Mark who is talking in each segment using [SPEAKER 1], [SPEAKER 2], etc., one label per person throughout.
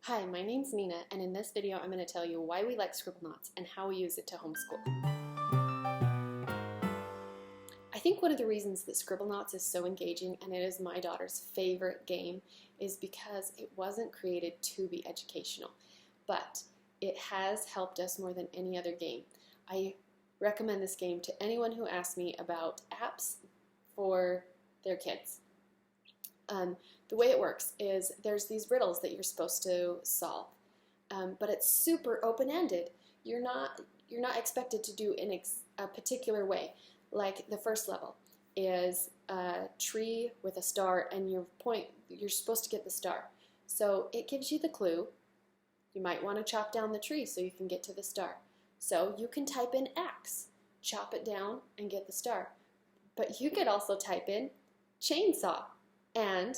[SPEAKER 1] Hi, my name's Nina, and in this video I'm going to tell you why we like Scribblenauts and how we use it to homeschool. I think one of the reasons that Scribblenauts is so engaging, and it is my daughter's favorite game, is because it wasn't created to be educational, but it has helped us more than any other game. I recommend this game to anyone who asks me about apps for their kids. The way it works is there's these riddles that you're supposed to solve, but it's super open-ended. You're not expected to do in a particular way. Like the first level is a tree with a star, and you're supposed to get the star. So it gives you the clue. You might want to chop down the tree so you can get to the star. So you can type in axe, chop it down, and get the star. But you could also type in chainsaw, and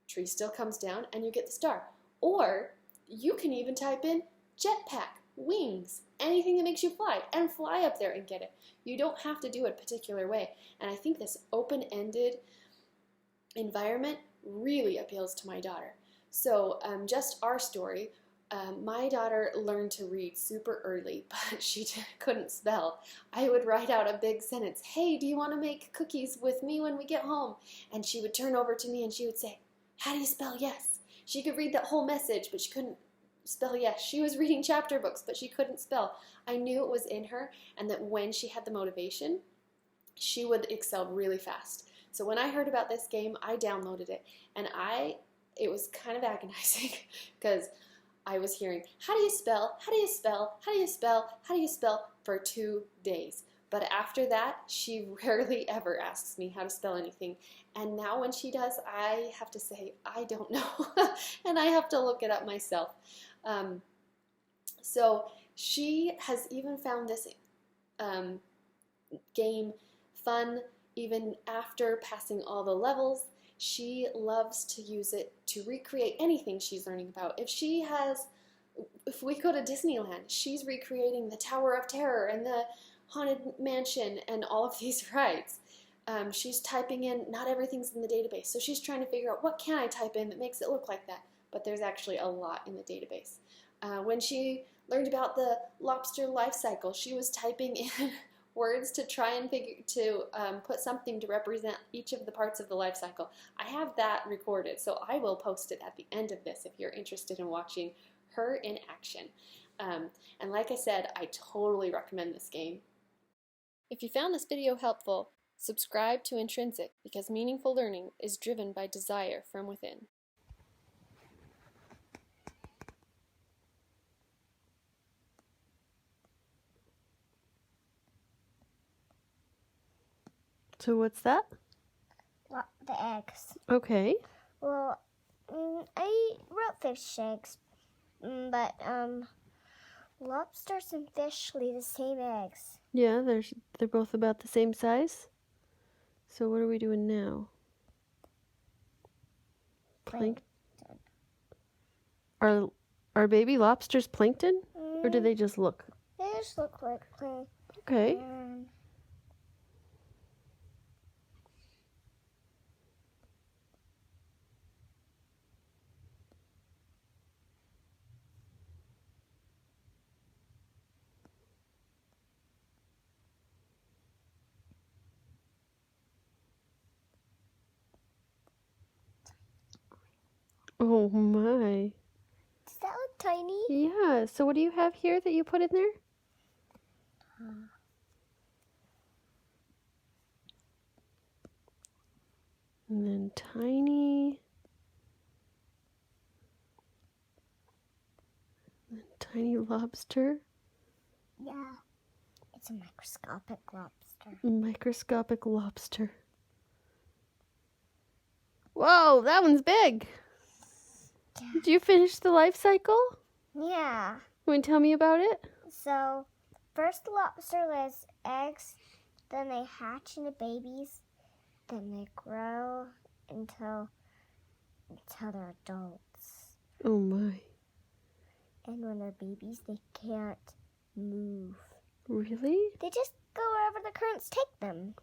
[SPEAKER 1] tree still comes down and you get the star. Or you can even type in jetpack, wings, anything that makes you fly, and fly up there and get it. You don't have to do it a particular way. And I think this open-ended environment really appeals to my daughter. So just our story, my daughter learned to read super early, but she couldn't spell. I would write out a big sentence, "Hey, do you want to make cookies with me when we get home?" And she would turn over to me and she would say, "How do you spell yes?" She could read that whole message, but she couldn't spell yes. She was reading chapter books, but she couldn't spell. I knew it was in her, and that when she had the motivation, she would excel really fast. So when I heard about this game, I downloaded it, and it was kind of agonizing because I was hearing, "How do you spell? How do you spell? How do you spell? How do you spell?" for 2 days. But after that, she rarely ever asks me how to spell anything. And now when she does, I have to say, "I don't know." And I have to look it up myself. So she has even found this game fun even after passing all the levels. She loves to use it to recreate anything she's learning about. If we go to Disneyland, she's recreating the Tower of Terror and the Haunted Mansion and all of these rides. She's typing in, not everything's in the database, so she's trying to figure out what can I type in that makes it look like that. But there's actually a lot in the database. When she learned about the lobster life cycle, she was typing in words to try and put something to represent each of the parts of the life cycle. I have that recorded, so I will post it at the end of this if you're interested in watching her in action. And like I said, I totally recommend this game. If you found this video helpful, subscribe to Intrinsic, because meaningful learning is driven by desire from within.
[SPEAKER 2] So what's that?
[SPEAKER 3] The eggs.
[SPEAKER 2] Okay.
[SPEAKER 3] Well, I wrote fish eggs, but lobsters and fish lay the same eggs.
[SPEAKER 2] Yeah, they're both about the same size. So what are we doing now? Plankton. Are baby lobsters plankton, or do they just look?
[SPEAKER 3] They just look like plankton.
[SPEAKER 2] Okay. Oh my.
[SPEAKER 3] Does that look tiny?
[SPEAKER 2] Yeah, so what do you have here that you put in there? And then tiny. And then tiny lobster.
[SPEAKER 3] Yeah. It's a microscopic lobster.
[SPEAKER 2] Microscopic lobster. Whoa, that one's big.
[SPEAKER 3] Yeah.
[SPEAKER 2] Did you finish the life cycle?
[SPEAKER 3] Yeah.
[SPEAKER 2] You want to tell me about it?
[SPEAKER 3] So, first the lobster lays eggs, then they hatch into babies, then they grow until they're adults.
[SPEAKER 2] Oh my.
[SPEAKER 3] And when they're babies, they can't move.
[SPEAKER 2] Really?
[SPEAKER 3] They just go wherever the currents take them.